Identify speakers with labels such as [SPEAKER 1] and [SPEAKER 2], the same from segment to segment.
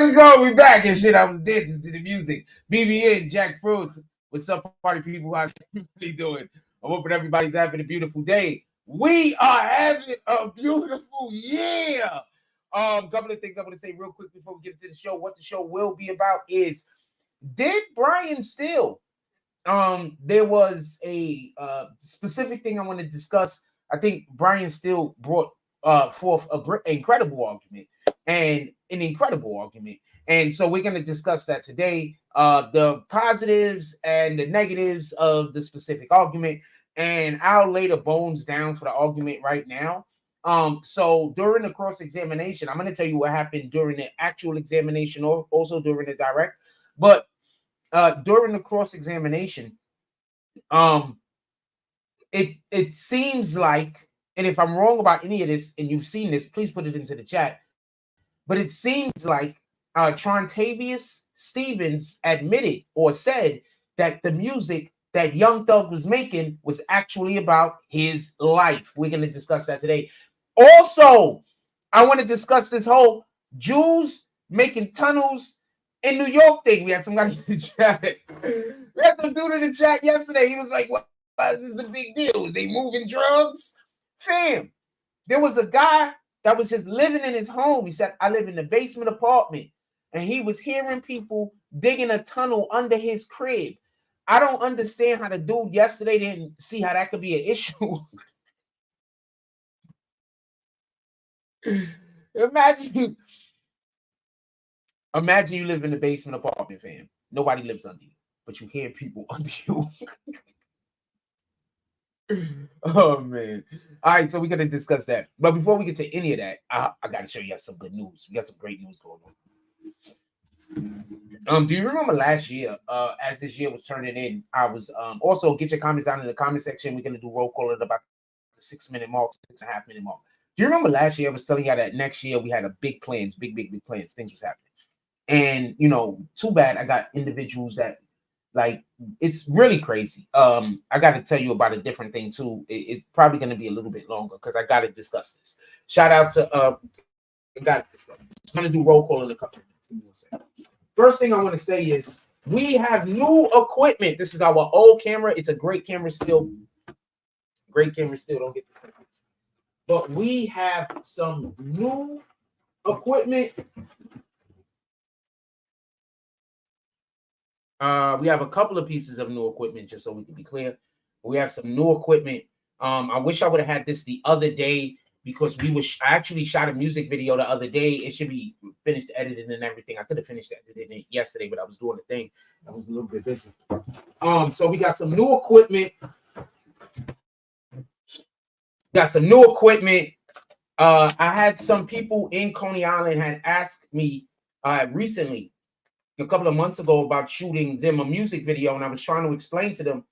[SPEAKER 1] There we go. We back and shit. I was dancing to the music. BBN, Jack Fruits. What's up, party people? How's everybody doing? I'm hoping everybody's having a beautiful day. We are having a beautiful year. Couple of things I want to say real quick before we get into the show. What the show will be about is, did Brian Steele? There was a specific thing I want to discuss. I think Brian Steele brought forth an incredible argument. And so we're going to discuss that today, the positives and the negatives of the specific argument. And I'll lay the bones down for the argument right now. So during the cross-examination, I'm going to tell you what happened during the actual examination or also during the direct. But during the cross-examination, it seems like, and if I'm wrong about any of this and you've seen this, please put it into the chat. But it seems like Trontavious Stevens admitted or said that the music that Young Thug was making was actually about his life. We're going to discuss that today. Also, I want to discuss this whole Jews making tunnels in New York thing. We had some guy in the chat. We had some dude in the chat yesterday. He was like, "What? This is a big deal. Is they moving drugs?" Fam, there was a guy that was just living in his home. He said, "I live in the basement apartment." And he was hearing people digging a tunnel under his crib. I don't understand how the dude yesterday didn't see how that could be an issue. Imagine you live in the basement apartment, fam. Nobody lives under you, but you hear people under you. Oh, man. All right, so we're going to discuss that. But before we get to any of that, I got to show you some good news. We got some great news going on. Do you remember last year, as this year was turning in, I was also get your comments down in the comment section. We're going to do roll call at about the 6-minute mark, 6.5-minute mark. Do you remember last year I was telling you that next year we had a big plans, big plans, things was happening. And, you know, too bad I got individuals that, like, it's really crazy. I got to tell you about a different thing, too. It's probably going to be a little bit longer because I got to discuss this. Shout out to, I got to discuss this. I'm going to do roll call in a couple of minutes. First thing I want to say is we have new equipment. This is our old camera. It's a great camera still. Great camera still. Don't get the, but we have some new equipment. We have a couple of pieces of new equipment, just so we can be clear. We have some new equipment. I wish I would have had this the other day because I actually shot a music video the other day. It should be finished editing and everything. I could have finished that yesterday, but I was doing a thing. I was a little bit busy. So we got some new equipment. Got some new equipment. I had some people in Coney Island had asked me recently, a couple of months ago, about shooting them a music video, and I was trying to explain to them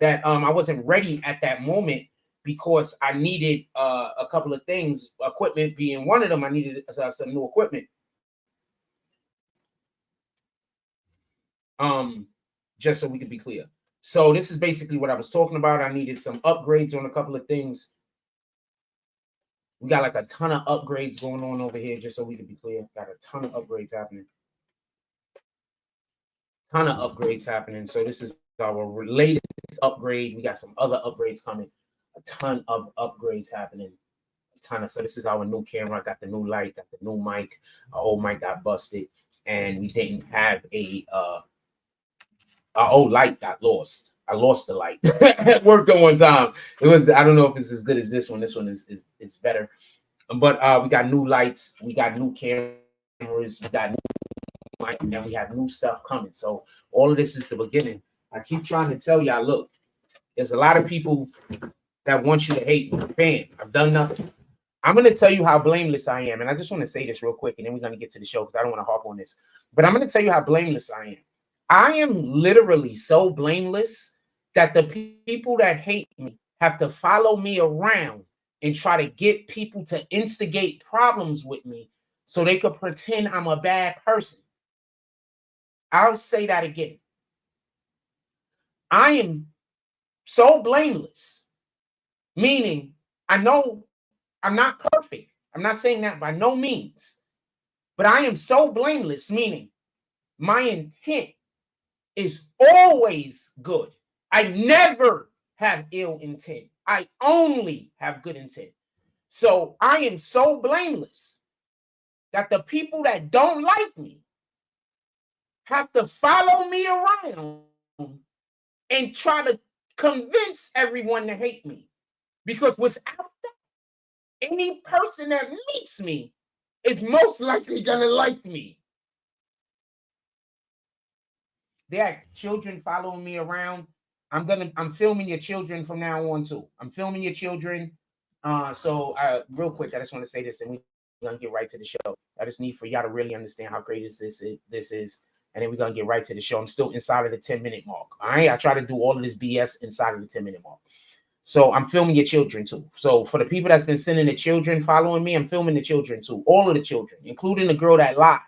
[SPEAKER 1] that I wasn't ready at that moment because I needed a couple of things, equipment being one of them. I needed some new equipment. Just so we could be clear. So this is basically what I was talking about. I needed some upgrades on a couple of things. We got like a ton of upgrades going on over here, just so we can be clear. Got a ton of upgrades happening. So this is our latest upgrade. We got some other upgrades coming. A ton of upgrades happening. So this is our new camera. I got the new light, got the new mic. Our old mic got busted, and we didn't have our old light got lost. I lost the light at work at one time. It was, I don't know if it's as good as this one. This one is better. But we got new lights, we got new cameras, we got new light, and we have new stuff coming. So all of this is the beginning. I keep trying to tell y'all, look, there's a lot of people that want you to hate me. Bam, I've done nothing. I'm going to tell you how blameless I am. And I just want to say this real quick, and then we're going to get to the show because I don't want to harp on this. But I'm going to tell you how blameless I am. I am literally so blameless that the people that hate me have to follow me around and try to get people to instigate problems with me so they could pretend I'm a bad person. I'll say that again. I am so blameless, meaning I know I'm not perfect. I'm not saying that by no means. But I am so blameless, meaning my intent is always good. I never have ill intent. I only have good intent. So I am so blameless that the people that don't like me have to follow me around and try to convince everyone to hate me. Because without that, any person that meets me is most likely gonna like me. There are children following me around. I'm filming your children from now on too. I'm filming your children. So real quick, I just want to say this, and we're gonna get right to the show. I just need for y'all to really understand how great this is, and then we're gonna get right to the show. I'm still inside of the 10-minute mark. All right, I try to do all of this BS inside of the 10-minute mark. So I'm filming your children too. So for the people that's been sending the children following me, I'm filming the children too. All of the children, including the girl that lied.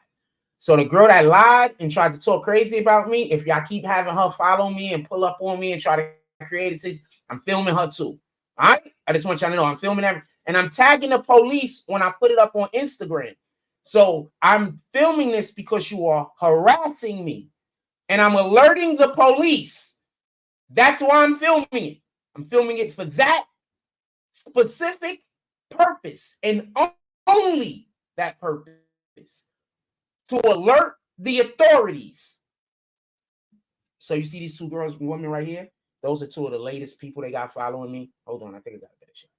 [SPEAKER 1] So the girl that lied and tried to talk crazy about me, if y'all keep having her follow me and pull up on me and try to create a situation, I'm filming her too. All right? I just want y'all to know I'm filming them. And I'm tagging the police when I put it up on Instagram. So I'm filming this because you are harassing me. And I'm alerting the police. That's why I'm filming it. I'm filming it for that specific purpose and only that purpose. To alert the authorities. So you see these two girls and women right here? Those are two of the latest people they got following me. Hold on, I think I got a better shot.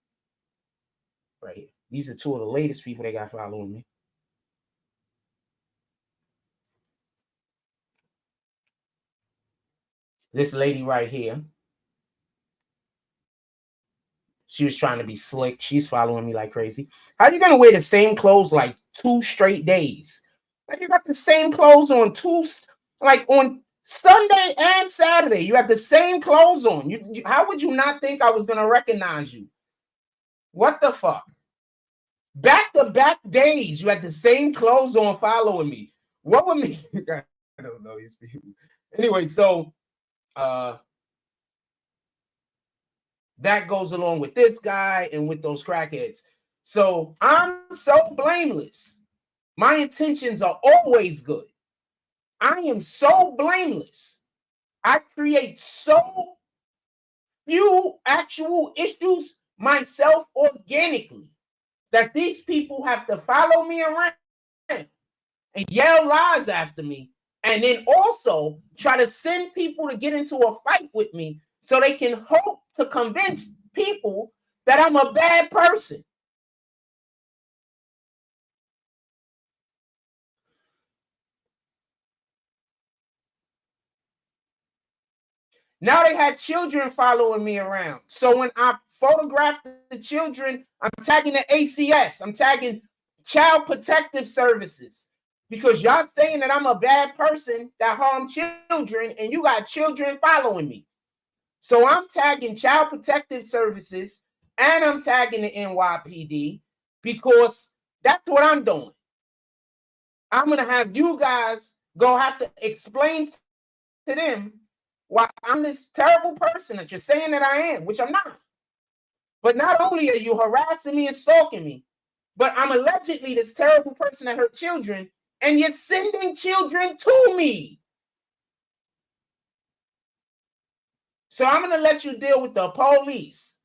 [SPEAKER 1] Right here. These are two of the latest people they got following me. This lady right here. She was trying to be slick. She's following me like crazy. How are you going to wear the same clothes like 2 straight days? Like you got the same clothes on on Sunday and Saturday. You have the same clothes on. How would you not think I was going to recognize you? What the fuck? Back-to-back days, you had the same clothes on following me. What would me? I don't know these people. Anyway, so that goes along with this guy and with those crackheads. So I'm so blameless. My intentions are always good. I am so blameless. I create so few actual issues myself organically that these people have to follow me around and yell lies after me, and then also try to send people to get into a fight with me so they can hope to convince people that I'm a bad person. Now they had children following me around. So when I photograph the children, I'm tagging the ACS. I'm tagging Child Protective Services. Because y'all saying that I'm a bad person that harm children, and you got children following me. So I'm tagging Child Protective Services and I'm tagging the NYPD because that's what I'm doing. I'm going to have you guys have to explain to them why I'm this terrible person that you're saying that I am, which I'm not. But not only are you harassing me and stalking me, but I'm allegedly this terrible person that hurt children, and you're sending children to me. So I'm going to let you deal with the police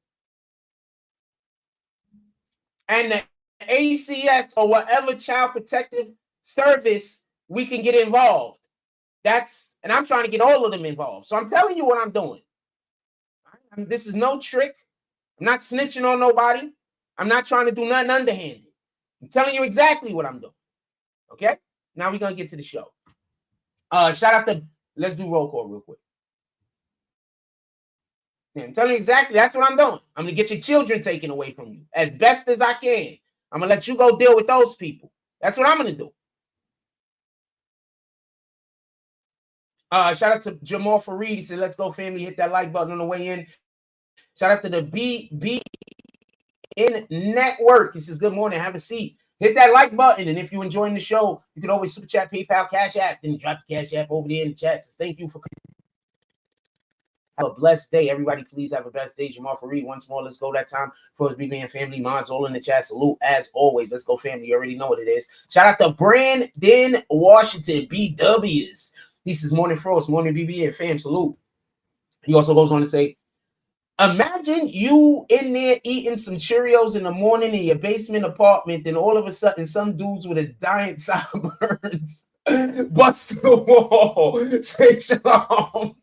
[SPEAKER 1] and the ACS or whatever child protective service we can get involved. And I'm trying to get all of them involved. So I'm telling you what I'm doing. This is no trick. I'm not snitching on nobody. I'm not trying to do nothing underhanded. I'm telling you exactly what I'm doing. Okay? Now we're going to get to the show. Shout out to, let's do roll call real quick. I'm telling you exactly, that's what I'm doing. I'm going to get your children taken away from you as best as I can. I'm going to let you go deal with those people. That's what I'm going to do. Shout out to Jamal Fareed. He said, let's go, family. Hit that like button on the way in. Shout out to the BBN Network. He says, good morning. Have a seat. Hit that like button. And if you're enjoying the show, you can always super chat, PayPal, Cash App. Then drop the Cash App over there in the chat. So thank you for Have a blessed day. Everybody, please have a blessed day. Jamal Fareed, once more, let's go that time for his BBN family. Mods all in the chat. Salute as always. Let's go, family. You already know what it is. Shout out to Brandon Washington, BWs. He says, Morning Frost, morning BBN fam. Salute. He also goes on to say, imagine you in there eating some Cheerios in the morning in your basement apartment, then all of a sudden some dudes with a giant sideburns bust through the wall. Say shalom.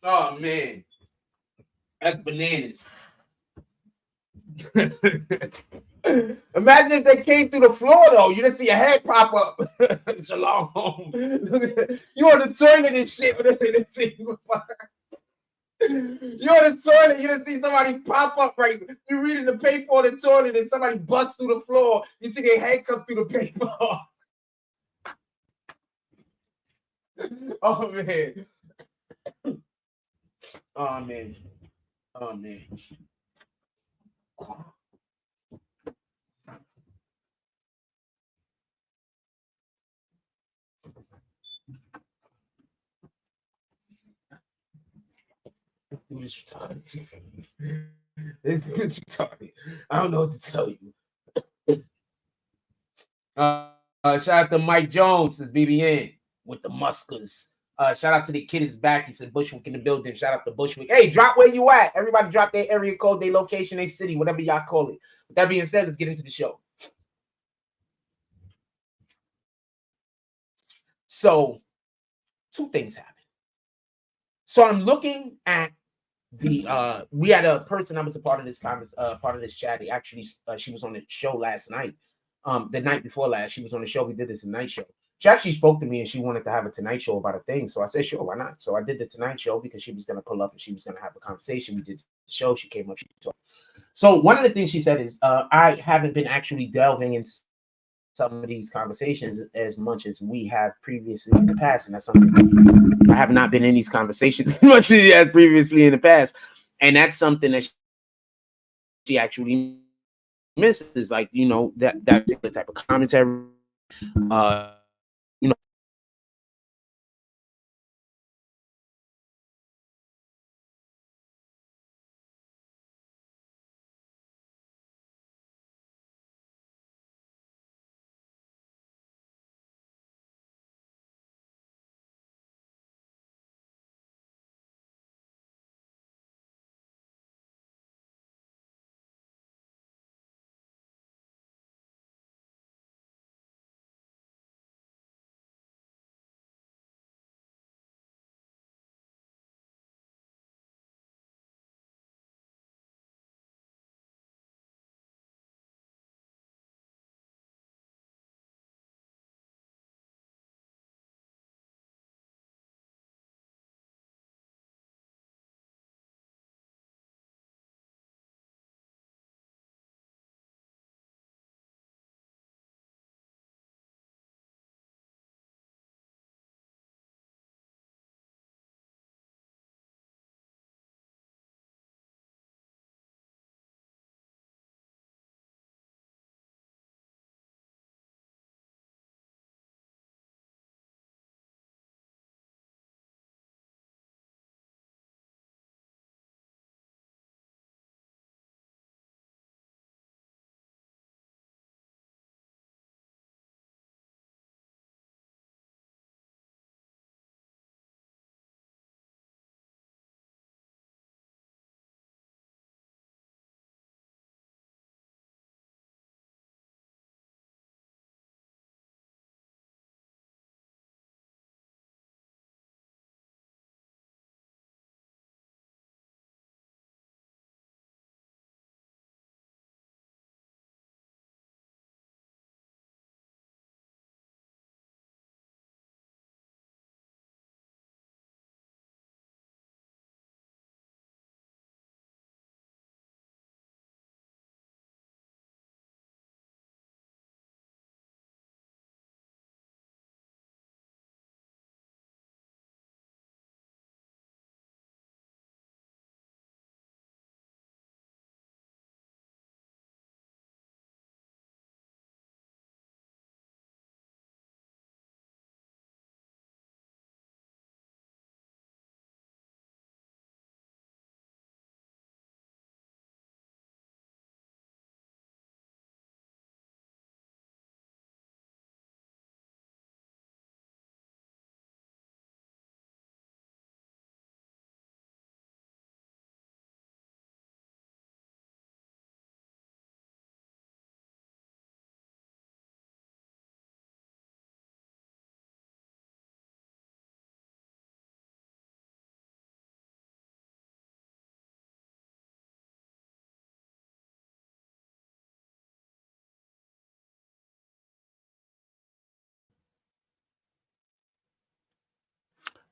[SPEAKER 1] Oh man, that's bananas. Imagine if they came through the floor though. You didn't see a head pop up. Shalom. You on the toilet and shit. You on the toilet, you didn't see somebody pop up, right? You reading the paper on the toilet and somebody busts through the floor. You see their head come through the paper. Oh man. Oh man. Oh man. This is retarded. This is retarded. I don't know what to tell you. Shout out to Mike Jones, says BBN with the Muskers. Shout out to the kid is back. He said Bushwick in the building. Shout out to Bushwick. Hey, drop where you at. Everybody drop their area code, their location, their city, whatever y'all call it. With that being said, let's get into the show. So, two things happen. So I'm looking at the we had a person that was a part of this part of this chat. Actually, she was on the show last night. The night before last, she was on the show. We did the Tonight Show. She actually spoke to me and she wanted to have a Tonight Show about a thing. So I said, sure, why not? So I did the Tonight Show because she was going to pull up and she was going to have a conversation. We did the show. She came up. She talked. So one of the things she said is, I haven't been actually delving into some of these conversations as much as we have previously in the past. And that's something I have not been in these conversations as much as previously in the past. And that's something that she actually misses, like, you know, that particular type of commentary. You know,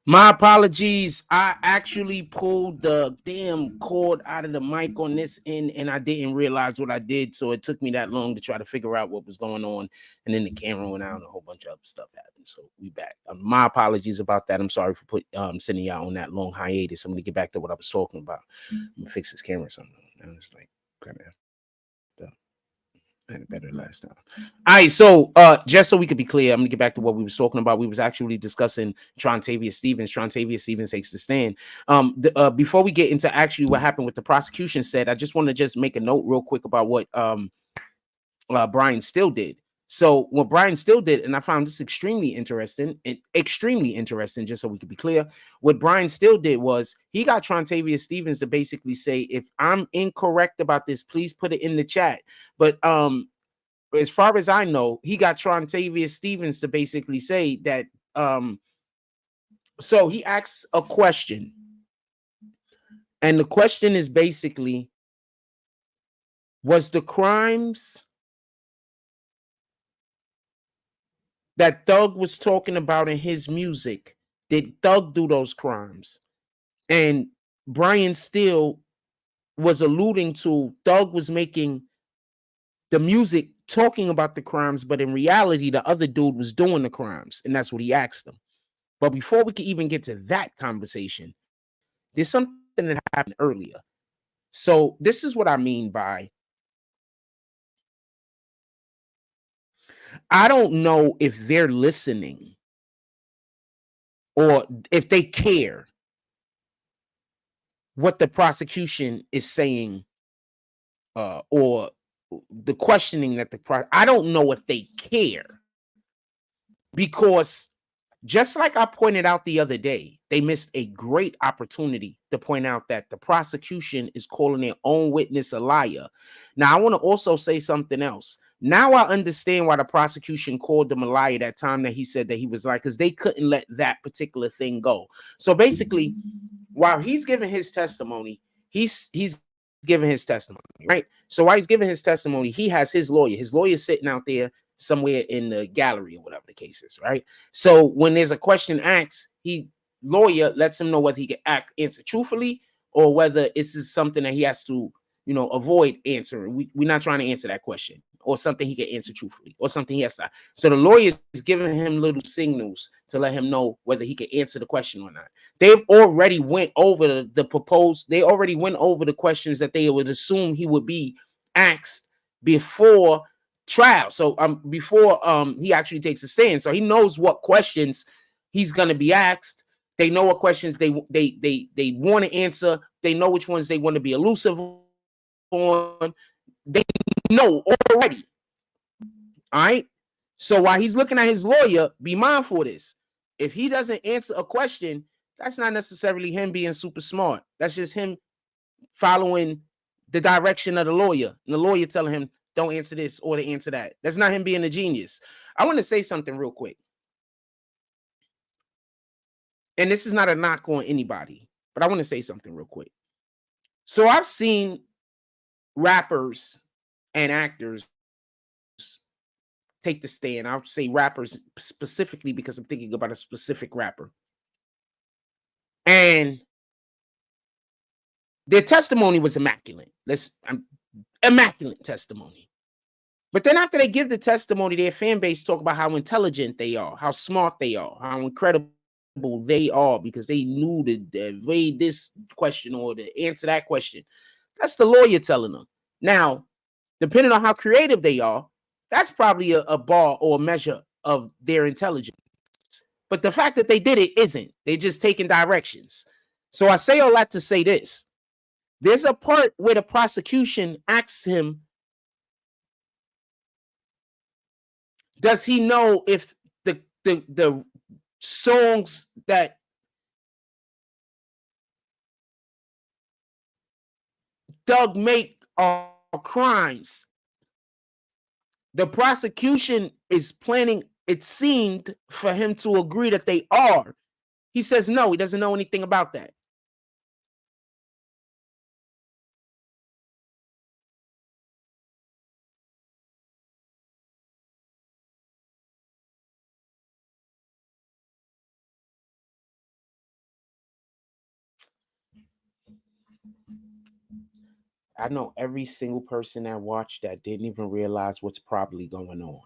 [SPEAKER 1] My apologies. I actually pulled the damn cord out of the mic on this end, and I didn't realize what I did. So it took me that long to try to figure out what was going on. And then the camera went out and a whole bunch of other stuff happened. So we back. My apologies about that. I'm sorry for sending y'all on that long hiatus. I'm gonna get back to what I was talking about. I'm gonna fix this camera or something. Now it's like kind of I had it better last time. All right, so just so we could be clear, I'm gonna get back to what we was talking about. We was actually discussing Trontavious Stevens. Trontavious Stevens takes the stand. Before we get into actually what happened with the prosecution said, I just want to just make a note real quick about what Brian Steele did. So what Brian Steele did, and I found this extremely interesting, just so we could be clear, what Brian Steele did was he got Trontavious Stevens to basically say, if I'm incorrect about this, please put it in the chat. But as far as I know, he got Trontavious Stevens to basically say that, so he asks a question, and the question is basically, was the crimes that Thug was talking about in his music, did Thug do those crimes? And Brian Steele was alluding to Thug was making the music talking about the crimes, but in reality, the other dude was doing the crimes. And that's what he asked them. But before we can even get to that conversation, there's something that happened earlier. So this is what I mean by, I don't know if they're listening or if they care what the prosecution is saying, or the questioning that I don't know if they care, because just like I pointed out the other day, they missed a great opportunity to point out that the prosecution is calling their own witness a liar. Now, I want to also say something else. Now I understand why the prosecution called him a liar that time that he said that he was lying, because they couldn't let that particular thing go. So basically, while he's giving his testimony, he's giving his testimony, right? So while he's giving his testimony, he has his lawyer. His lawyer sitting out there somewhere in the gallery or whatever the case is, right? So when there's a question asked, he lawyer lets him know whether he can answer truthfully or whether this is something that he has to, avoid answering. We're not trying to answer that question, or something he can answer truthfully, or something he has to. So the lawyer is giving him little signals to let him know whether he can answer the question or not. They've already went over the proposed. They already went over the questions that they would assume he would be asked before trial. So before he actually takes a stand, so he knows what questions he's gonna be asked. They know what questions they want to answer. They know which ones they want to be elusive on. They know already. All right. So while he's looking at his lawyer, be mindful of this. If he doesn't answer a question, that's not necessarily him being super smart. That's just him following the direction of the lawyer, and the lawyer telling him, don't answer this or to answer that. That's not him being a genius. I want to say something real quick. And this is not a knock on anybody, but I want to say something real quick. So I've seen rappers and actors take the stand. I'll say rappers specifically because I'm thinking about a specific rapper. And their testimony was immaculate. Immaculate testimony. But then after they give the testimony, their fan base talk about how intelligent they are, how smart they are, how incredible they are because they knew to evade this question or to answer that question. That's the lawyer telling them. Now, depending on how creative they are, that's probably a bar or a measure of their intelligence. But the fact that they did it isn't. They're just taking directions. So I say all that to say this. There's a part where the prosecution asks him, does he know if the songs that Doug make are crimes? The prosecution is planning, it seemed, for him to agree that they are. He says no, he doesn't know anything about that. I know every single person that watched that didn't even realize what's probably going on.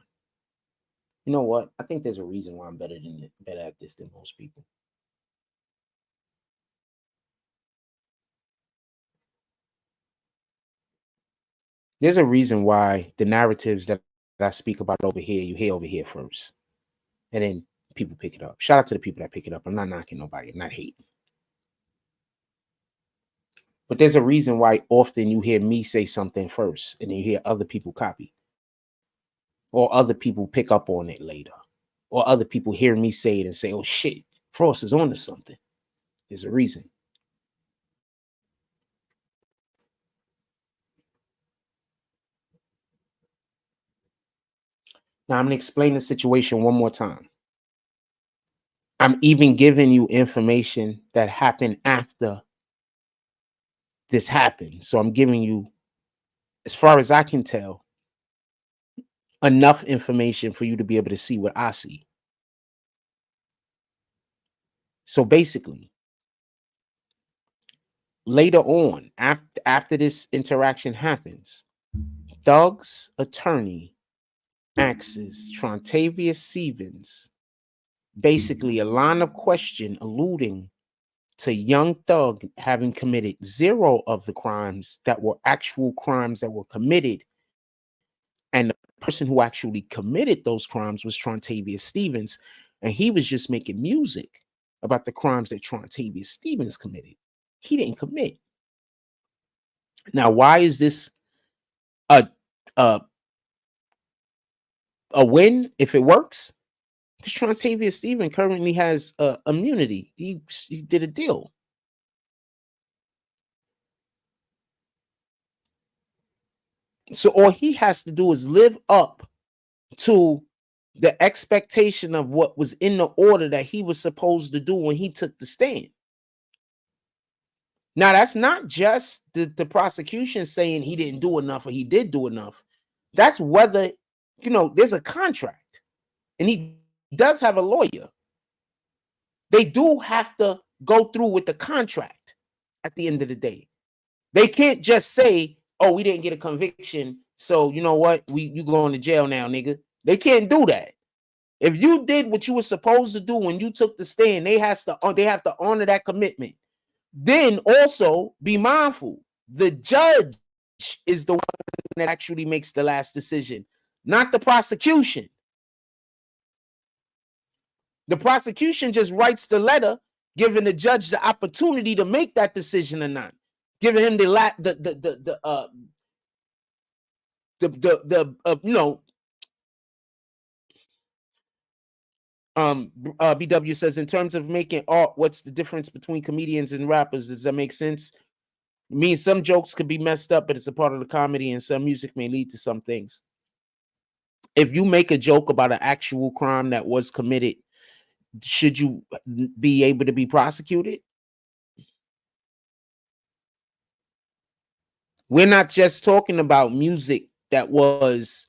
[SPEAKER 1] You know what? I think there's a reason why I'm better at this than most people. There's a reason why the narratives that I speak about over here, you hear over here first. And then people pick it up. Shout out to the people that pick it up. I'm not knocking nobody. I'm not hating. But there's a reason why often you hear me say something first and then you hear other people copy. Or other people pick up on it later. Or other people hear me say it and say, oh shit, Frost is on to something. There's a reason. Now I'm going to explain the situation one more time. I'm even giving you information that happened after this happened. So I'm giving you, as far as I can tell, enough information for you to be able to see what I see. So basically, later on, after this interaction happens, Doug's attorney asks Trontavious Stevens basically a line of question alluding to young Thug having committed 0 of the crimes that were actual crimes that were committed. And the person who actually committed those crimes was Trontavious Stevens. And he was just making music about the crimes that Trontavious Stevens committed. He didn't commit. Now, why is this a win if it works? Because Trontavious Stevens currently has immunity. He did a deal. So all he has to do is live up to the expectation of what was in the order that he was supposed to do when he took the stand. Now, that's not just the prosecution saying he didn't do enough or he did do enough. That's whether, there's a contract and he does have a lawyer. They do have to go through with the contract at the end of the day. They can't just say, oh, we didn't get a conviction, so you know what? You going to jail now, nigga. They can't do that. If you did what you were supposed to do when you took the stand, they have to honor that commitment. Then also be mindful. The judge is the one that actually makes the last decision, not the prosecution. The prosecution just writes the letter, giving the judge the opportunity to make that decision or not, giving him BW says, in terms of making art, what's the difference between comedians and rappers? Does that make sense? It means some jokes could be messed up, but it's a part of the comedy, and some music may lead to some things. If you make a joke about an actual crime that was committed, should you be able to be prosecuted? We're not just talking about music that was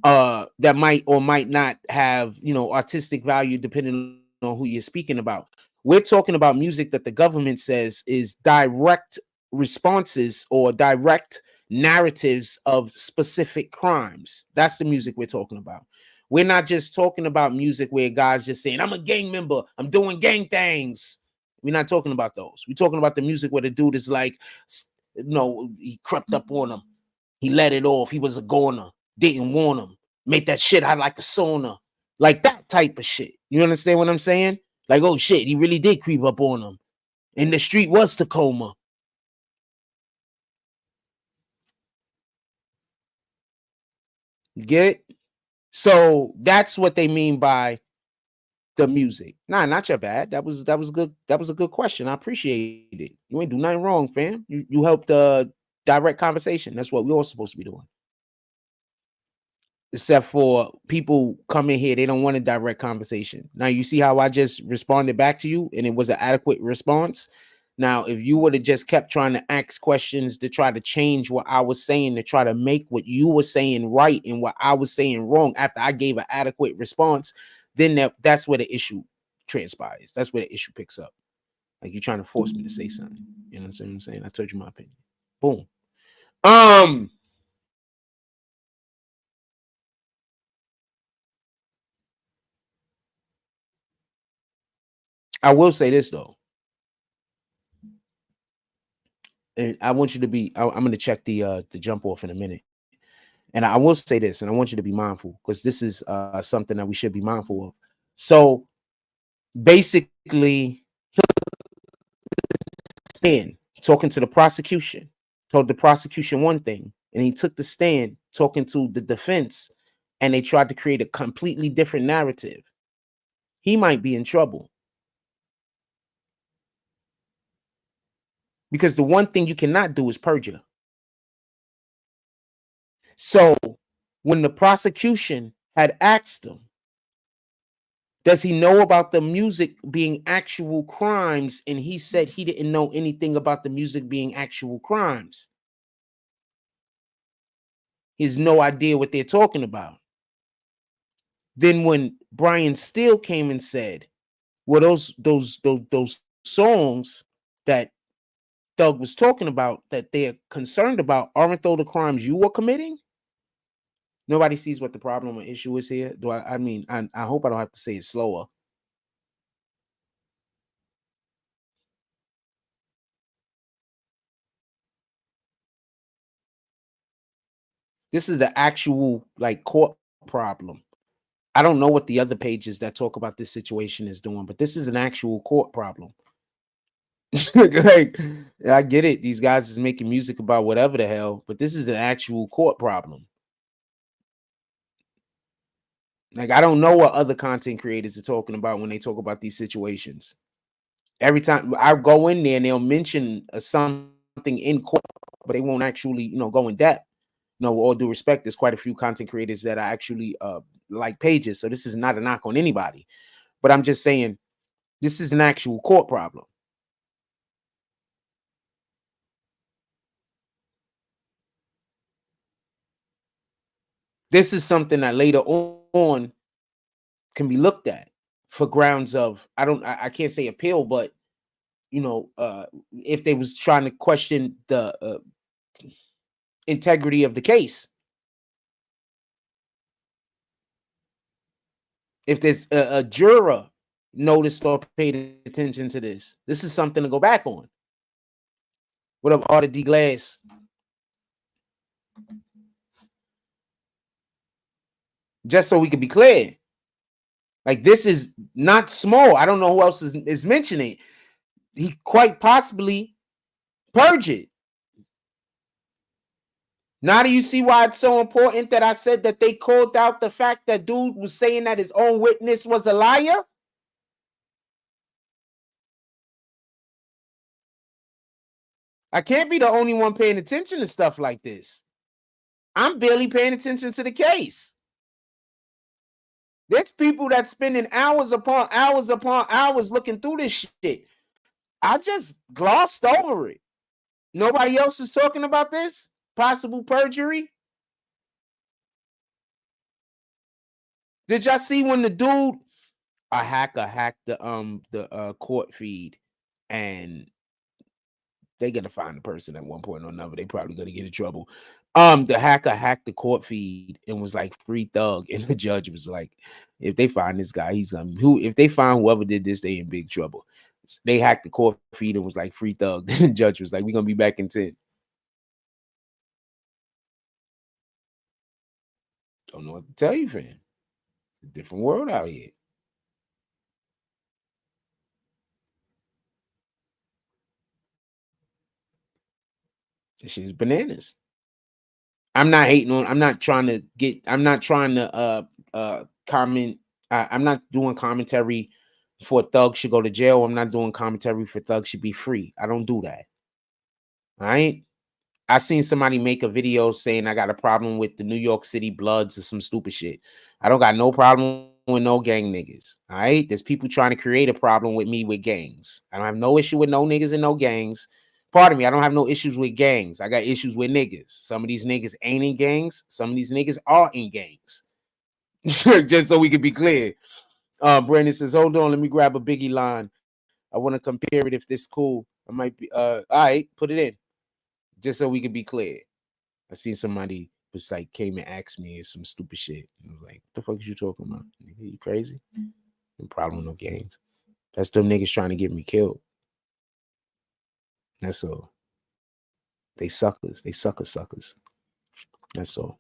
[SPEAKER 1] that might or might not have, artistic value depending on who you're speaking about. We're talking about music that the government says is direct responses or direct narratives of specific crimes. That's the music we're talking about. We're not just talking about music where guys just saying, I'm a gang member, I'm doing gang things. We're not talking about those. We're talking about the music where the dude is like, he crept up on him. He let it off. He was a goner. Didn't warn him. Make that shit out like a sauna. Like that type of shit. You understand what I'm saying? Like, oh shit, he really did creep up on him. And the street was Tacoma. Get it? So that's what they mean by the music. Nah, not your bad. That was good. That was a good question. I appreciate it. You ain't do nothing wrong, fam. You helped direct conversation. That's what we're all supposed to be doing. Except for people come in here, they don't want a direct conversation. Now, you see how I just responded back to you and it was an adequate response. Now, if you would have just kept trying to ask questions to try to change what I was saying, to try to make what you were saying right and what I was saying wrong after I gave an adequate response, then that's where the issue transpires. That's where the issue picks up. Like you're trying to force me to say something. You know what I'm saying? I told you my opinion. Boom. I will say this though, and I want you to be. I'm going to check the jump off in a minute, and I will say this, and I want you to be mindful because this is something that we should be mindful of. So basically, stand talking to the prosecution, told the prosecution one thing, and he took the stand talking to the defense, and they tried to create a completely different narrative. He might be in trouble because the one thing you cannot do is perjure. So when the prosecution had asked him, does he know about the music being actual crimes? And he said he didn't know anything about the music being actual crimes. He has no idea what they're talking about. Then when Brian Steele came and said, well, those songs that Thug was talking about that they're concerned about, aren't those the crimes you were committing? Nobody sees what the problem or issue is here. Do I mean, I hope I don't have to say it slower. This is the actual like court problem. I don't know what the other pages that talk about this situation is doing, but this is an actual court problem. Like, I get it. These guys is making music about whatever the hell, but this is an actual court problem. Like, I don't know what other content creators are talking about when they talk about these situations. Every time I go in there and they'll mention something in court, but they won't actually, go in depth. No, with all due respect, there's quite a few content creators that are actually like pages. So this is not a knock on anybody, but I'm just saying this is an actual court problem. This is something that later on can be looked at for grounds of I can't say appeal, but if they was trying to question the integrity of the case, if there's a juror noticed or paid attention to this, this is something to go back on. What up, Artie D. Glass? Just so we can be clear, like this is not small. I don't know who else is mentioning. He quite possibly perjured. Now do you see why it's so important that I said that they called out the fact that dude was saying that his own witness was a liar? I can't be the only one paying attention to stuff like this. I'm barely paying attention to the case. There's people that spending hours upon hours looking through this shit. I just glossed over it. Nobody else is talking about this possible perjury. Did y'all see when the dude, a hacker, hacked the court feed, and they gonna find the person at one point or another. They probably gonna get in trouble. The hacker hacked the court feed and was like free Thug, and the judge was like, if they find this guy, he's gonna if they find whoever did this, they in big trouble. They hacked the court feed and was like free Thug. The judge was like, we're gonna be back in 10. Don't know what to tell you, fam. It's a different world out here. This shit is bananas. I'm not hating on. I'm not trying to comment. I'm not doing commentary for Thug should go to jail. I'm not doing commentary for Thug should be free. I don't do that. All right. I seen somebody make a video saying I got a problem with the New York City Bloods or some stupid shit. I don't got no problem with no gang niggas. All right. There's people trying to create a problem with me with gangs. I don't have no issue with no niggas and no gangs. Pardon me, I don't have no issues with gangs. I got issues with niggas. Some of these niggas ain't in gangs. Some of these niggas are in gangs. Just so we can be clear. Brandon says, hold on, let me grab a Biggie line. I want to compare it if this cool. I might be all right, put it in. Just so we can be clear. I seen somebody was like came and asked me some stupid shit. I was like, "What the fuck is you talking about? You crazy? No problem, no games. That's them niggas trying to get me killed. That's all. They suckers. They suckers. That's all.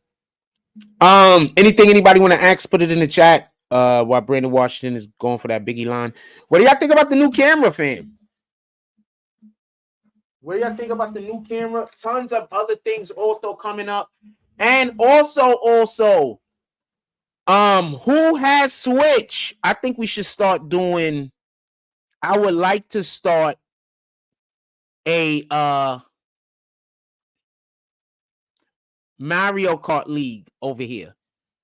[SPEAKER 1] Anything anybody want to ask? Put it in the chat. While Brandon Washington is going for that Biggie line. What do y'all think about the new camera, fam? What do y'all think about the new camera? Tons of other things also coming up. And also, who has Switch? I think we should start doing. I would like to start a Mario Kart League over here.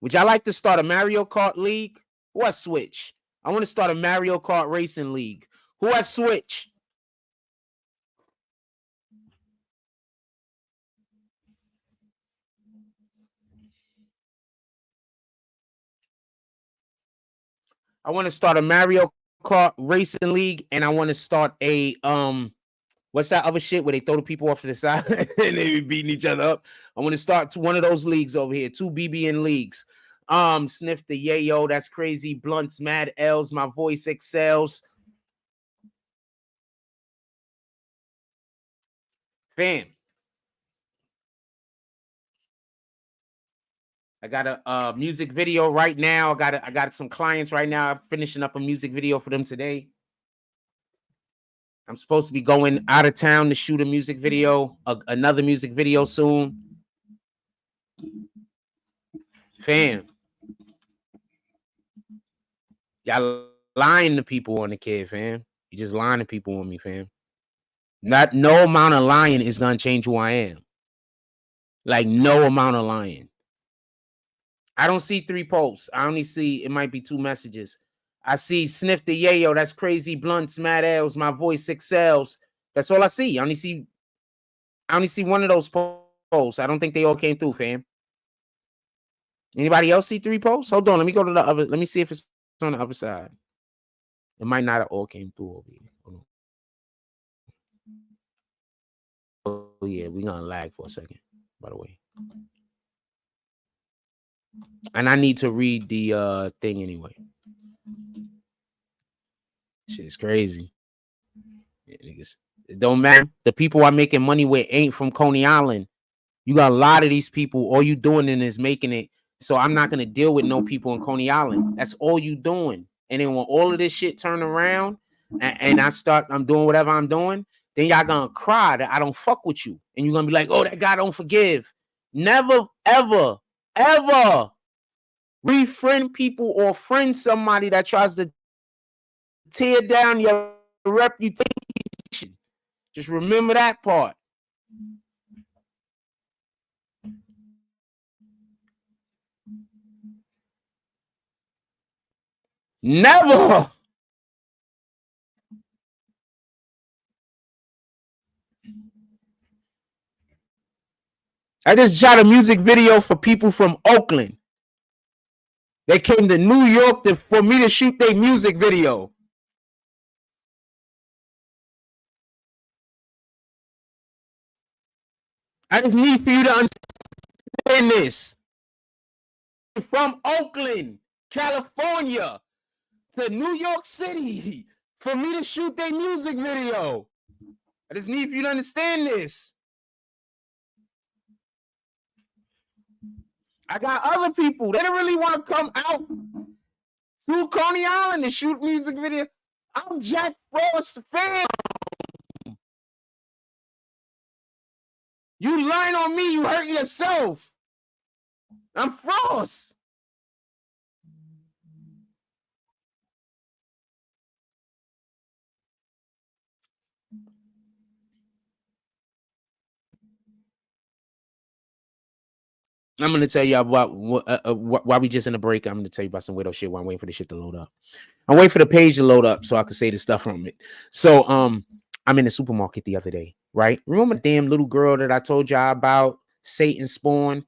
[SPEAKER 1] Would y'all like to start a Mario Kart League? Who has Switch? I want to start a Mario Kart Racing League. Who has Switch? I want to start a Mario Kart Racing League, and I want to start a what's that other shit where they throw the people off to the side and they be beating each other up? I want to start one of those leagues over here, 2 BBN leagues. Sniff the yayo, that's crazy. Blunts, mad L's, my voice excels. Fam. I got a music video right now. I got some clients right now. I'm finishing up a music video for them today. I'm supposed to be going out of town to shoot a music video, another music video soon. Fam. Y'all lying to people on the kid, fam. You just lying to people on me, fam. No amount of lying is going to change who I am. Like, no amount of lying. I don't see 3 posts. I only see, it might be 2 messages. I see Sniff the Yayo, that's crazy. Blunts, mad L's, my voice excels. That's all I see. I only see one of those posts. I don't think they all came through, fam. Anybody else see 3 posts? Hold on, let me go to the other. Let me see if it's on the other side. It might not have all came through over here. Hold on. Oh yeah, we're gonna lag for a second, by the way. And I need to read the thing anyway. Shit's crazy. Yeah, niggas. It don't matter. The people I'm making money with ain't from Coney Island. You got a lot of these people. All you doing is making it. So I'm not gonna deal with no people in Coney Island. That's all you doing. And then when all of this shit turn around and I'm doing whatever I'm doing, then y'all gonna cry that I don't fuck with you. And you're gonna be like, oh, that guy don't forgive. Never, ever, ever refriend people or friend somebody that tries to tear down your reputation. Just remember that part. Never. I just shot a music video for people from Oakland. They came to New York for me to shoot their music video. I just need for you to understand this. From Oakland, California, to New York City for me to shoot their music video. I just need for you to understand this. I got other people. They don't really want to come out to Coney Island and shoot music video. I'm Jack Frost's fan. You lying on me, you hurt yourself. I'm Frost. I'm going to tell you about why we just in a break. I'm going to tell you about some weirdo shit while I'm waiting for the shit to load up. I'm waiting for the page to load up so I can say the stuff from it. So I'm in the supermarket the other day, right? Remember the damn little girl that I told y'all about, Satan Spawn?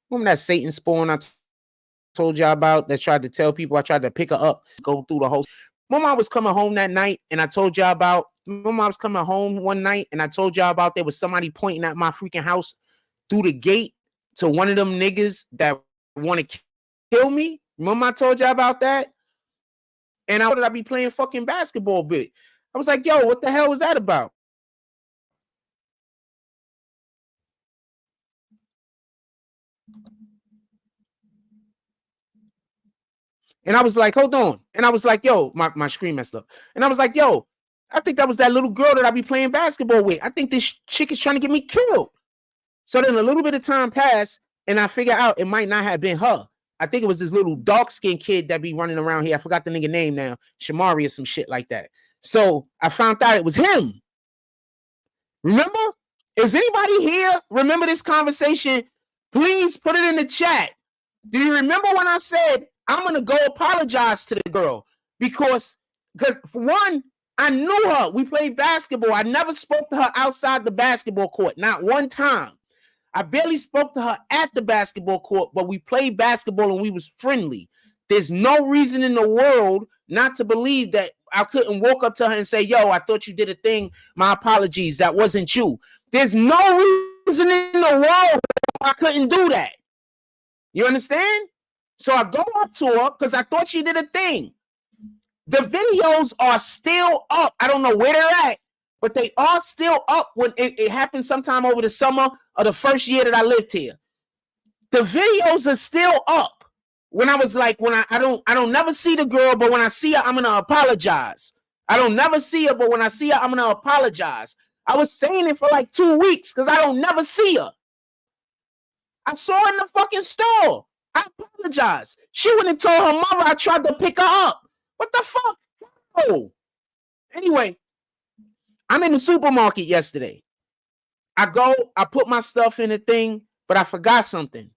[SPEAKER 1] Remember that Satan Spawn I told y'all about that tried to tell people? I tried to pick her up, go through the whole. My mom was coming home that night and I told y'all about. My mom was coming home one night and I told y'all about there was somebody pointing at my freaking house. through the gate to one of them niggas that want to kill me. Remember I told you about that? And I would be playing fucking basketball bit. I was like, yo, what the hell was that about? And I was like, hold on. And I was like, yo, my screen messed up. And I was like, yo, I think that was that little girl that I be playing basketball with. I think this chick is trying to get me killed. So then a little bit of time passed, and I figured out it might not have been her. I think it was this little dark-skinned kid that be running around here. I forgot the nigga name now. Shamari or some shit like that. So I found out it was him. Remember? Is anybody here remember this conversation? Please put it in the chat. Do you remember when I said I'm going to go apologize to the girl? Because for one, I knew her. We played basketball. I never spoke to her outside the basketball court. Not one time. I barely spoke to her at the basketball court, but we played basketball and we was friendly. There's no reason in the world not to believe that I couldn't walk up to her and say, yo, I thought you did a thing. My apologies. That wasn't you. There's no reason in the world I couldn't do that. You understand? So I go up to her because I thought she did a thing. The videos are still up. I don't know where they're at, but they are still up when it happened sometime over the summer of the first year that I lived here. The videos are still up. When I was like, when I don't never see the girl, but when I see her, I'm gonna apologize. I don't never see her, but when I see her, I'm gonna apologize. I was saying it for like 2 weeks because I don't never see her. I saw her in the fucking store. I apologize. She went and told her mother I tried to pick her up. What the fuck? Oh. Anyway, I'm in the supermarket yesterday. I put my stuff in the thing, but I forgot something.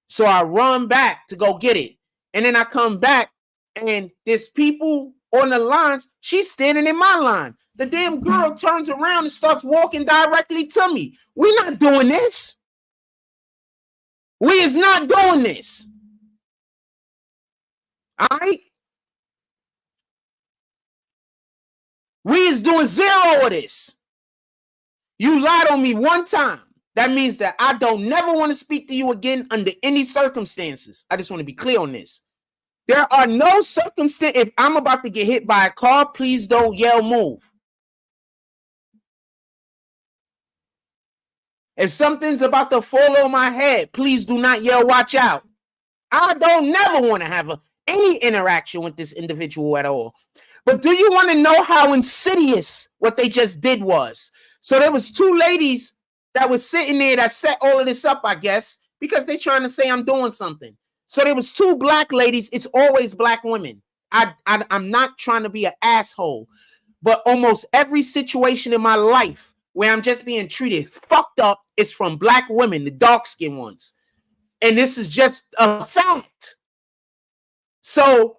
[SPEAKER 1] So I run back to go get it. And then I come back and there's people on the lines. She's standing in my line. The damn girl turns around and starts walking directly to me. We're not doing this. We is not doing this. All right? We is doing zero of this. You lied on me one time. That means that I don't never want to speak to you again under any circumstances. I just want to be clear on this. There are no circumstances. If I'm about to get hit by a car, please don't yell move. If something's about to fall on my head, please do not yell watch out. I don't never want to have any interaction with this individual at all. But do you want to know how insidious what they just did was? So there was two ladies that was sitting there that set all of this up, I guess, because they're trying to say I'm doing something. So there was two black ladies. It's always black women. I'm not trying to be an asshole, but almost every situation in my life where I'm just being treated fucked up is from black women, the dark-skinned ones. And this is just a fact. So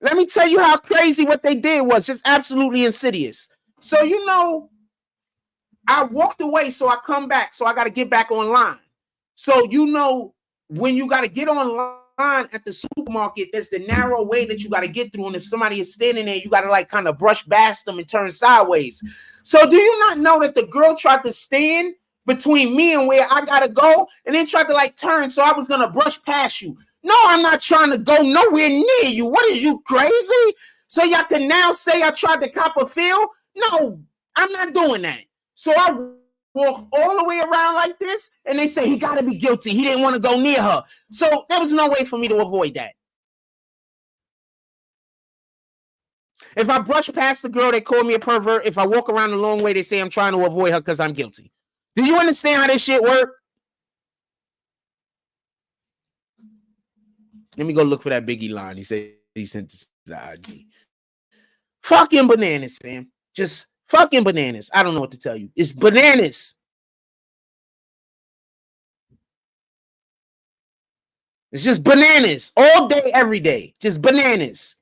[SPEAKER 1] let me tell you how crazy what they did was. Just absolutely insidious. So, you know, I walked away, so I come back. So I got to get back online. So, you know, when you got to get online at the supermarket, there's the narrow way that you got to get through. And if somebody is standing there, you got to like kind of brush past them and turn sideways. So do you not know that the girl tried to stand between me and where I got to go and then tried to like turn so I was going to brush past you? No, I'm not trying to go nowhere near you. What is you crazy? So y'all can now say I tried to cop a feel? No, I'm not doing that. So I walk all the way around like this, and they say he got to be guilty. He didn't want to go near her. So there was no way for me to avoid that. If I brush past the girl, they call me a pervert. If I walk around the long way, they say I'm trying to avoid her because I'm guilty. Do you understand how this shit works? Let me go look for that Biggie line. He said he sent it to the IG. Fucking bananas, fam. Just fucking bananas. I don't know what to tell you. It's bananas. It's just bananas all day, every day. Just bananas.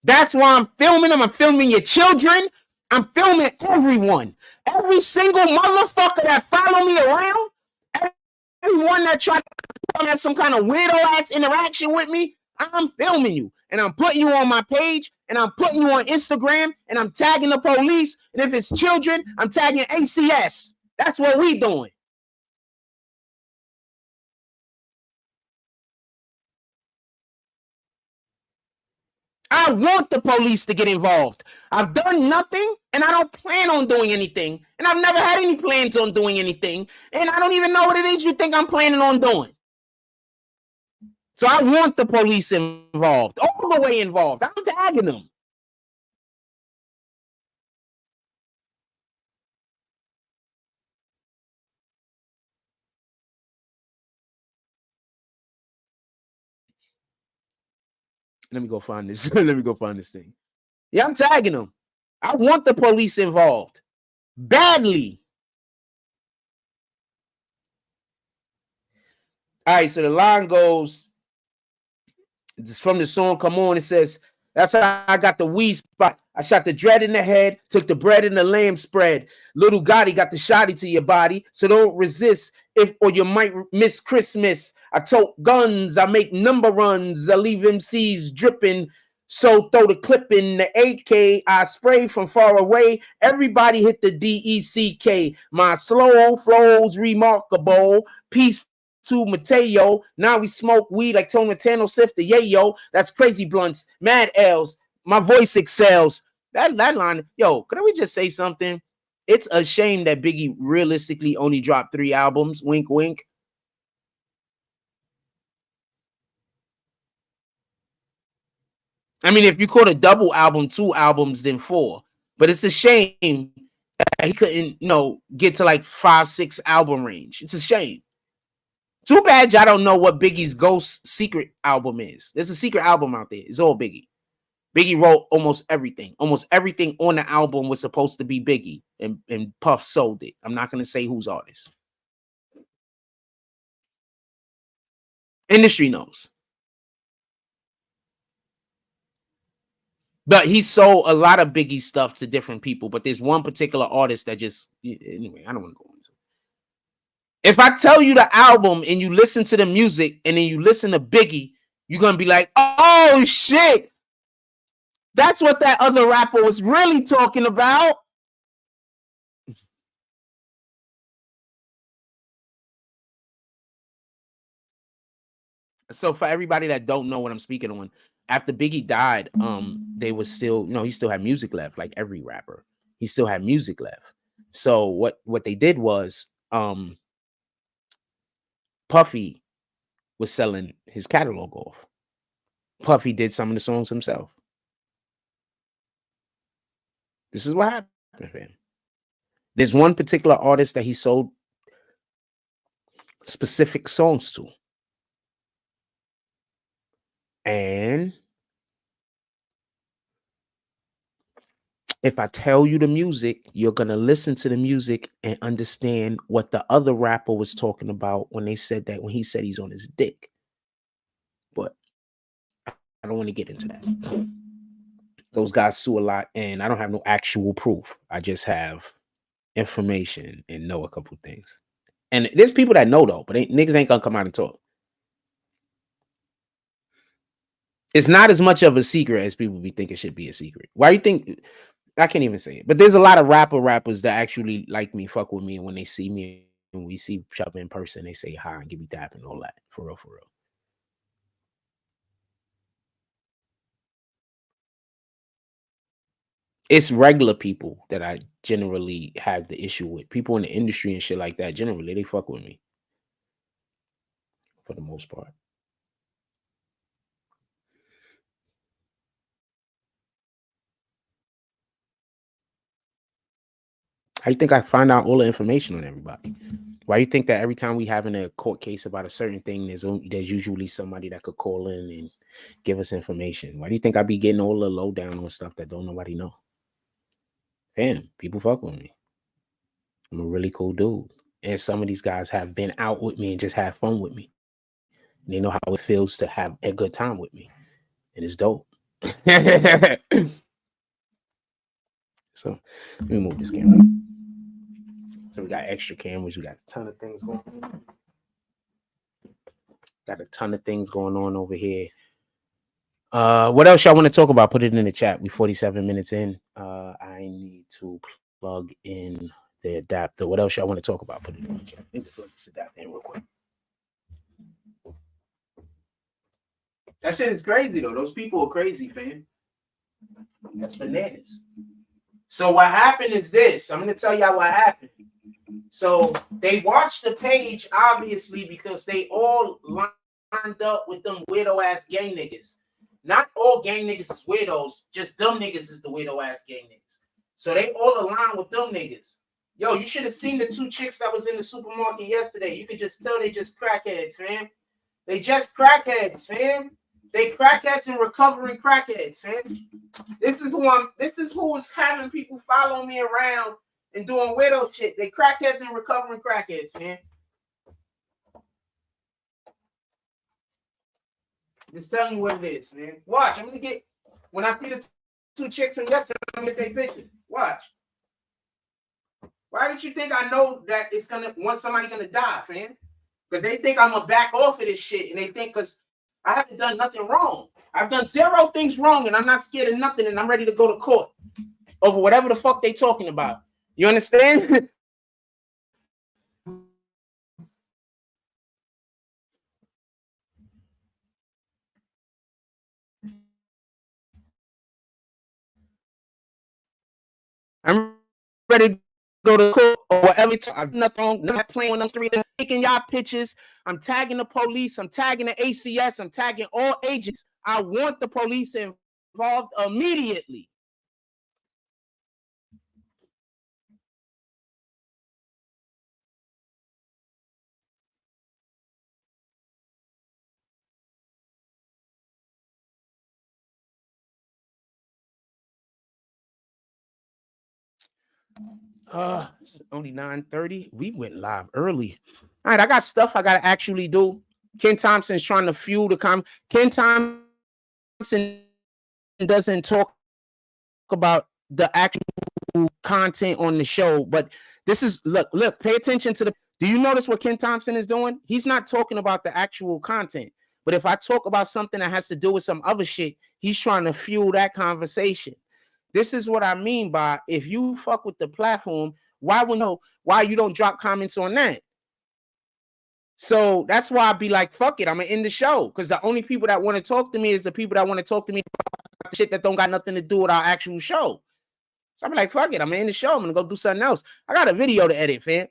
[SPEAKER 1] That's why I'm filming them. I'm filming your children. I'm filming everyone. Every single motherfucker that follow me around. Everyone that tried to have some kind of weirdo ass interaction with me. I'm filming you. And I'm putting you on my page. And I'm putting you on Instagram. And I'm tagging the police. And if it's children, I'm tagging ACS. That's what we doing. I want the police to get involved. I've done nothing, and I don't plan on doing anything. And I've never had any plans on doing anything. And I don't even know what it is you think I'm planning on doing. So I want the police involved, all the way involved. I'm tagging them. Let me go find this. Let me go find this thing. Yeah, I'm tagging them. I want the police involved badly. All right, so the line goes, it's from the song Come On. It says, that's how I got the weed spot. I shot the dread in the head, took the bread and the lamb spread. Little Gotti got the shotty to your body, so don't resist or you might miss Christmas. I tote guns, I make number runs, I leave MCs dripping. So throw the clip in the AK, I spray from far away. Everybody hit the DECK. My slow flows remarkable. Peace to Mateo. Now we smoke weed like Tony Montano, sift the yayo. That's crazy blunts, mad L's. My voice excels. That line, yo, could we just say something? It's a shame that Biggie realistically only dropped 3 albums. Wink, wink. I mean, if you call a double album 2 albums, then 4. But it's a shame that he couldn't, get to like 5, 6 album range. It's a shame. Too bad y'all don't know what Biggie's Ghost secret album is. There's a secret album out there. It's all Biggie. Biggie wrote almost everything. Almost everything on the album was supposed to be Biggie, and Puff sold it. I'm not going to say whose artist. Industry knows. But he sold a lot of Biggie stuff to different people. But there's one particular artist that just... Anyway, I don't want to go into it. If I tell you the album and you listen to the music and then you listen to Biggie, you're going to be like, oh, shit. That's what that other rapper was really talking about. So for everybody that don't know what I'm speaking on, after Biggie died, they was still, he still had music left, like every rapper. He still had music left. So what they did was Puffy was selling his catalog off. Puffy did some of the songs himself. This is what happened to him. There's one particular artist that he sold specific songs to. And if I tell you the music, you're going to listen to the music and understand what the other rapper was talking about when he said he's on his dick. But I don't want to get into that. Those guys sue a lot, and I don't have no actual proof. I just have information and know a couple things. And there's people that know, though, but niggas ain't going to come out and talk. It's not as much of a secret as people be thinking it should be a secret. Why you think... I can't even say it, but there's a lot of rappers that actually like me, fuck with me, and when they see me and we see each other in person, they say hi and give me dap and all that. For real, for real. It's regular people that I generally have the issue with. People in the industry and shit like that, generally, they fuck with me. For the most part. How you think I find out all the information on everybody? Why do you think that every time we having a court case about a certain thing, there's usually somebody that could call in and give us information? Why do you think I be getting all the lowdown on stuff that don't nobody know? Damn, people fuck with me. I'm a really cool dude. And some of these guys have been out with me and just have fun with me. They know how it feels to have a good time with me. And it's dope. So let me move this camera. So we got extra cameras. We got a ton of things going on. Got a ton of things going on over here. What else y'all want to talk about? Put it in the chat. We 47 minutes in. I need to plug in the adapter. What else y'all want to talk about? Put it in the chat. Let me plug this adapter in real quick. That shit is crazy though. Those people are crazy, fam. That's bananas. So what happened is this. I'm going to tell y'all what happened. So they watched the page, obviously, because they all lined up with them weirdo-ass gang niggas. Not all gang niggas is weirdos. Just dumb niggas is the weirdo-ass gang niggas. So they all align with them niggas. Yo, you should have seen the two chicks that was in the supermarket yesterday. You could just tell they just crackheads, fam. They just crackheads, fam. They crackheads and recovering crackheads, fam. This is who is having people follow me around and doing weirdo shit. They crackheads and recovering crackheads, man. Just telling you what it is, man. Watch. I'm gonna get when I see the two chicks from yesterday, I'm gonna get their picture. Watch. Why did you think I know that it's gonna somebody gonna die, fam? Because they think I'm gonna back off of this shit, and they think because I haven't done nothing wrong. I've done 0 things wrong, and I'm not scared of nothing, and I'm ready to go to court over whatever the fuck they talking about. You understand? I'm ready to go to court or whatever. I'm not playing with them three. I'm taking y'all pictures. I'm tagging the police. I'm tagging the ACS. I'm tagging all agents. I want the police involved immediately. It's only 9:30. We went live early. All right, I got stuff I gotta actually do. Ken Thompson's trying to fuel the Ken Thompson doesn't talk about the actual content on the show, but this is look, pay attention to do you notice what Ken Thompson is doing? He's not talking about the actual content. But if I talk about something that has to do with some other shit, he's trying to fuel that conversation. This is what I mean by if you fuck with the platform, why you don't drop comments on that? So that's why I'd be like, fuck it, I'm gonna end the show. Because the only people that want to talk to me is the people that want to talk to me about the shit that don't got nothing to do with our actual show. So I'm like, fuck it, I'm gonna end the show. I'm gonna go do something else. I got a video to edit, fam.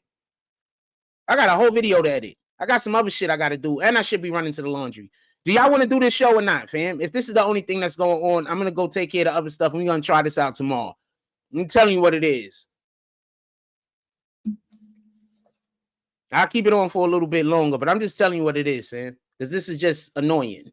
[SPEAKER 1] I got a whole video to edit. I got some other shit I gotta do, and I should be running to the laundry. Do y'all want to do this show or not, fam? If this is the only thing that's going on, I'm gonna go take care of the other stuff, and we're gonna try this out tomorrow. I'm telling you what it is. I'll keep it on for a little bit longer, but I'm just telling you what it is, fam. Because this is just annoying.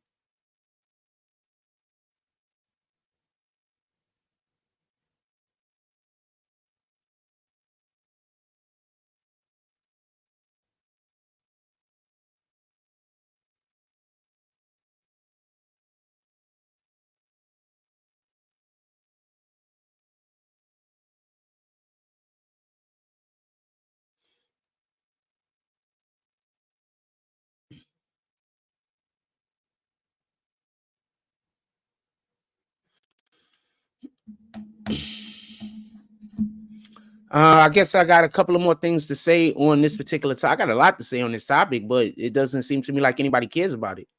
[SPEAKER 1] I guess I got a couple of more things to say on this particular topic. I got a lot to say on this topic, but it doesn't seem to me like anybody cares about it.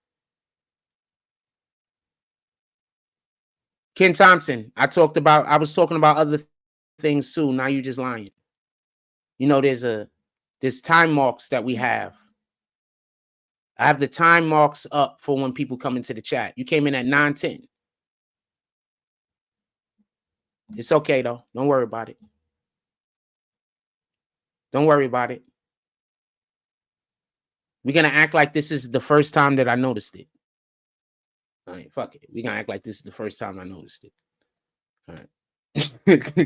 [SPEAKER 1] Ken Thompson, I was talking about other things too. Now you're just lying. You know, there's time marks that we have. I have the time marks up for when people come into the chat. You came in at 9:10. It's okay though. Don't worry about it. Don't worry about it. We're going to act like this is the first time that I noticed it. All right, fuck it. We're going to act like this is the first time I noticed it. All right.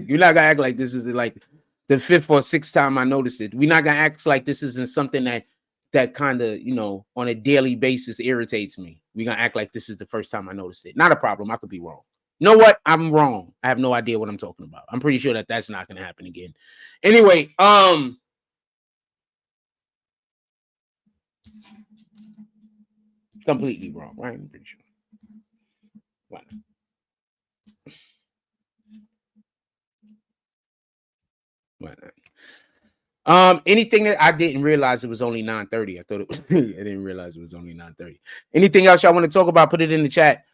[SPEAKER 1] You're not going to act like this is like the 5th or 6th time I noticed it. We're not going to act like this isn't something that kind of, you know, on a daily basis irritates me. We're going to act like this is the first time I noticed it. Not a problem. I could be wrong. You know what? I'm wrong. I have no idea what I'm talking about. I'm pretty sure that that's not going to happen again. Anyway, completely wrong, right? I'm pretty sure. Why not? Anything that I didn't realize it was only 9:30. I thought it was I didn't realize it was only 9:30. Anything else y'all want to talk about? Put it in the chat.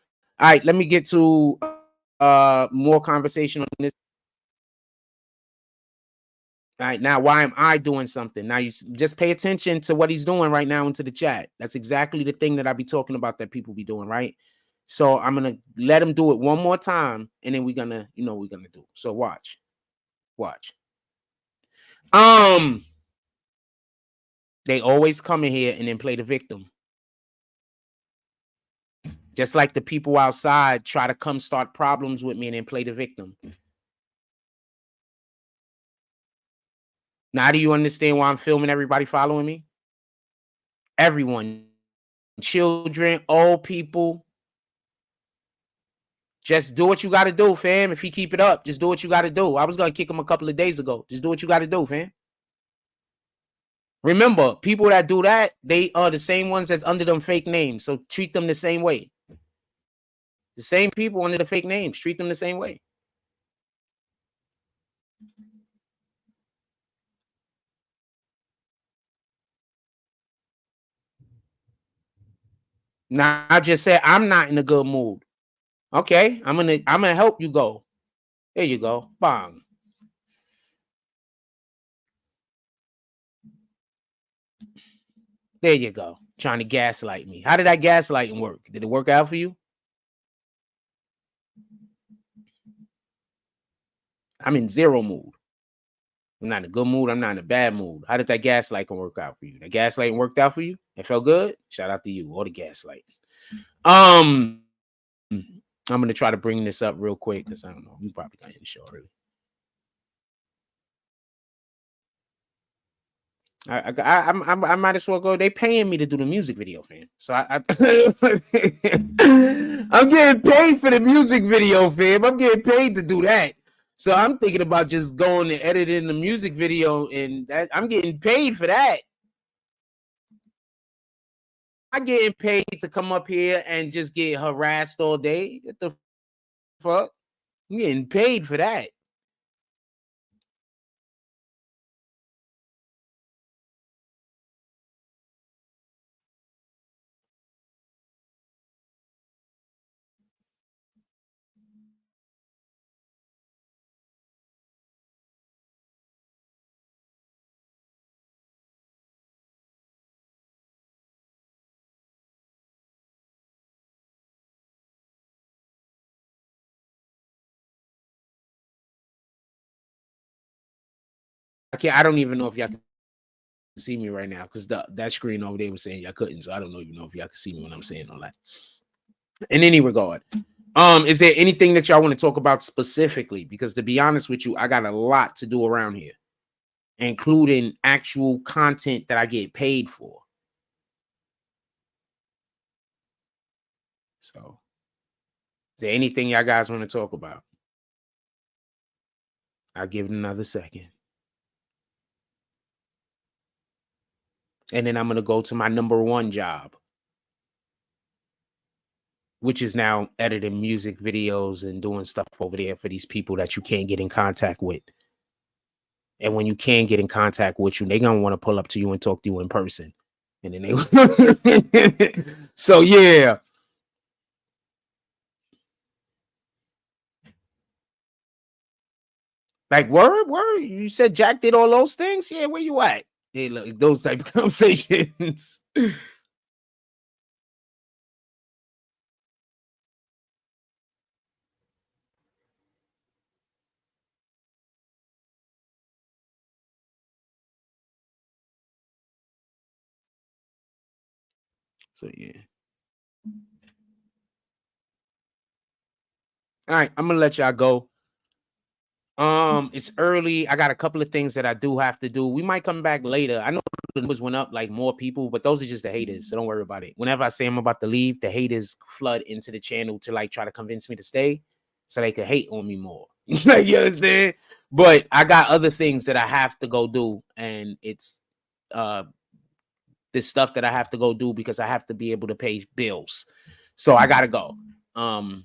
[SPEAKER 1] All right, let me get to more conversation on this. All right, now why am I doing something? Now you just pay attention to what he's doing right now into the chat. That's exactly the thing that I be talking about that people be doing, right? So I'm gonna let him do it one more time, and then we're gonna, we're gonna do. So watch. They always come in here and then play the victim. Just like the people outside try to come start problems with me and then play the victim. Now, do you understand why I'm filming everybody following me? Everyone, children, old people. Just do what you got to do, fam. If he keep it up, just do what you got to do. I was going to kick him a couple of days ago. Just do what you got to do, fam. Remember, people that do that, they are the same ones that's under them fake names. So treat them the same way. The same people under the fake names, treat them the same way. Now, I just said I'm not in a good mood. Okay, I'm gonna help you go. There you go. Bang. There you go. Trying to gaslight me. How did that gaslighting work? Did it work out for you? I'm in zero mood. I'm not in a good mood. I'm not in a bad mood. How did that gaslighting work out for you? That gaslighting worked out for you? It felt good? Shout out to you. All the gaslighting. I'm gonna try to bring this up real quick because I don't know. You probably got in the show already. I might as well go. They paying me to do the music video, fam. So I'm getting paid for the music video, fam. I'm getting paid to do that. So I'm thinking about just going and editing the music video, and that I'm getting paid for that. I'm getting paid to come up here and just get harassed all day. What the fuck? I'm getting paid for that. I don't even know if y'all can see me right now because that screen over there was saying y'all couldn't. So I don't even know if y'all can see me when I'm saying all that. In any regard, is there anything that y'all want to talk about specifically? Because to be honest with you, I got a lot to do around here, including actual content that I get paid for. So, is there anything y'all guys want to talk about? I'll give it another second. And then I'm going to go to my number one job, which is now editing music videos and doing stuff over there for these people that you can't get in contact with. And when you can get in contact with you, they're going to want to pull up to you and talk to you in person. And then they so yeah. Like word. You said Jack did all those things? Yeah, where you at? Hey, look, those type of conversations. So yeah. All right, I'm gonna let y'all go. It's early. I got a couple of things that I do have to do. We might come back later. I know the numbers went up like more people, but those are just the haters. So don't worry about it. Whenever I say I'm about to leave, the haters flood into the channel to like try to convince me to stay so they could hate on me more. Like, you understand? But I got other things that I have to go do, and it's this stuff that I have to go do because I have to be able to pay bills. So I gotta go.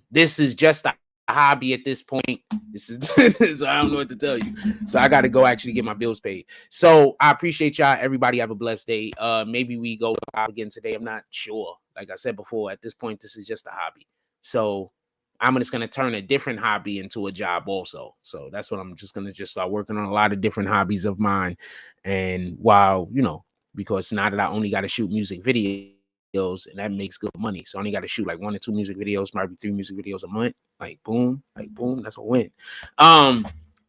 [SPEAKER 1] This is just a hobby at this point. This is I don't know what to tell you. So I gotta go actually get my bills paid. So I appreciate y'all. Everybody have a blessed day. Maybe we go again today. I'm not sure. Like I said before, at this point, this is just a hobby. So I'm just gonna turn a different hobby into a job also. So that's what I'm just gonna start working on a lot of different hobbies of mine. And while because now that I only got to shoot music videos and that makes good money, so I only got to shoot like 1 or 2 music videos, maybe 3 music videos a month. Like boom, that's a win.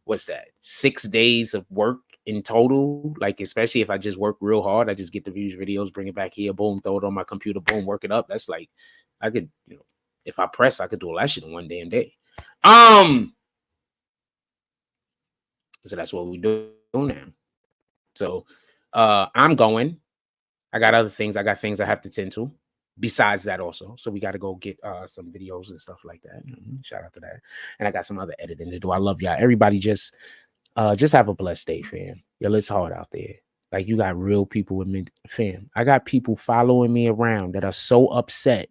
[SPEAKER 1] What's that? 6 days of work in total. Like especially if I just work real hard, I just get the views videos, bring it back here, boom, throw it on my computer, boom, work it up. That's like I could if I press, I could do all that shit in one damn day. So that's what we do now. So I'm going. I got other things. I got things I have to tend to besides that also. So we got to go get some videos and stuff like that. Shout out to that. And I got some other editing to do. I love y'all. Everybody just have a blessed day, fam. Yo, it's hard out there. Like you got real people with me, fam. I got people following me around that are so upset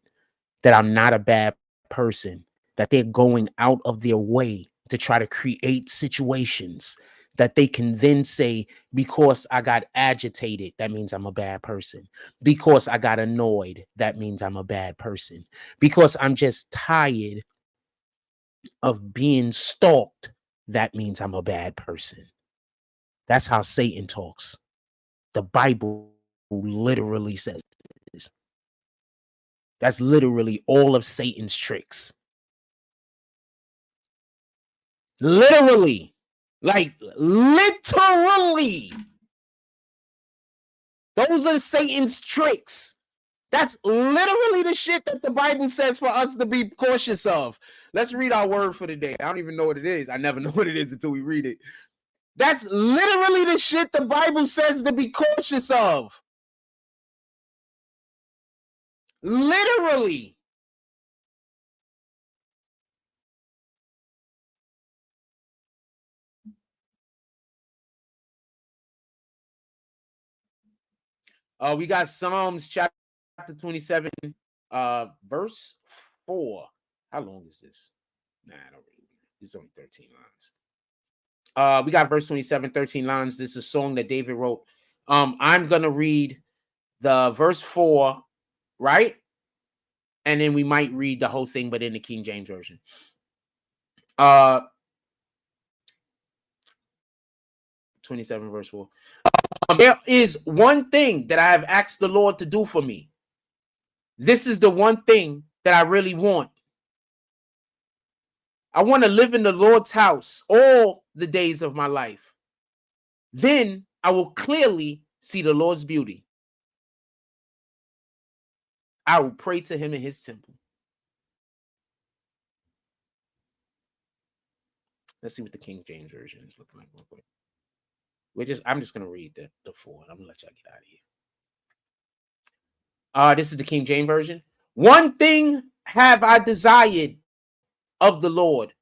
[SPEAKER 1] that I'm not a bad person, that they're going out of their way to try to create situations that they can then say, because I got agitated, that means I'm a bad person. Because I got annoyed, that means I'm a bad person. Because I'm just tired of being stalked, that means I'm a bad person. That's how Satan talks. The Bible literally says this. That's literally all of Satan's tricks. Literally. Like, literally. Those are Satan's tricks. That's literally the shit that the Bible says for us to be cautious of. Let's read our word for the day. I don't even know what it is. I never know what it is until we read it. That's literally the shit the Bible says to be cautious of. Literally. We got Psalms chapter 27, verse 4. How long is this? Nah, I don't really. It's only 13 lines. We got verse 27, 13 lines. This is a song that David wrote. I'm gonna read the verse 4, right? And then we might read the whole thing, but in the King James Version. 27 verse 4. There is one thing that I have asked the Lord to do for me. This is the one thing that I really want. I want to live in the Lord's house all the days of my life. Then I will clearly see the Lord's beauty. I will pray to him in his temple. Let's see what the King James Version is looking like real quick. I'm just going to read the 4. I'm going to let y'all get out of here. This is the King James Version. One thing have I desired of the Lord,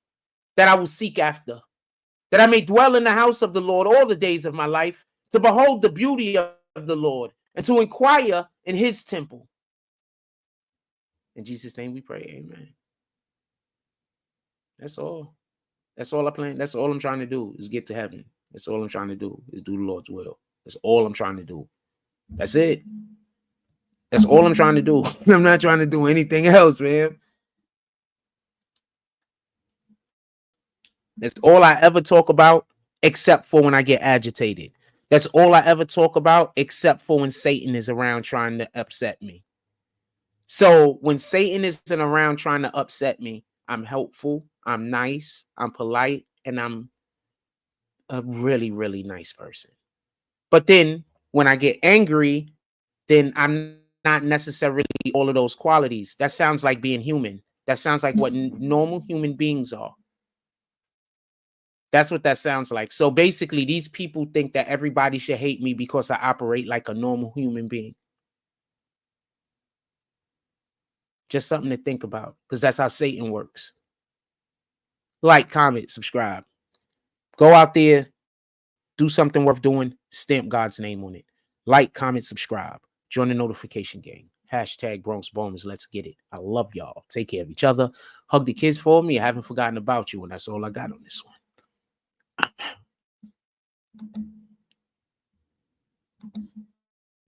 [SPEAKER 1] that I will seek after, that I may dwell in the house of the Lord all the days of my life, to behold the beauty of the Lord, and to inquire in his temple. In Jesus' name we pray, amen. That's all. That's all I plan. That's all I'm trying to do is get to heaven. That's all I'm trying to do is do the Lord's will. That's all I'm trying to do. That's it. That's all I'm trying to do. I'm not trying to do anything else, man. That's all I ever talk about, except for when I get agitated. That's all I ever talk about, except for when Satan is around trying to upset me. So when Satan isn't around trying to upset me, I'm helpful, I'm nice, I'm polite, and I'm a really, really nice person. But then when I get angry, then I'm not necessarily all of those qualities. That sounds like being human. That sounds like what normal human beings are. That's what that sounds like. So basically, these people think that everybody should hate me because I operate like a normal human being. Just something to think about, because that's how Satan works. Like, comment, subscribe. Go out there, do something worth doing, stamp God's name on it. Like, comment, subscribe. Join the notification gang. Hashtag Bronx Bombers. Let's get it. I love y'all. Take care of each other. Hug the kids for me. I haven't forgotten about you, and that's all I got on this one.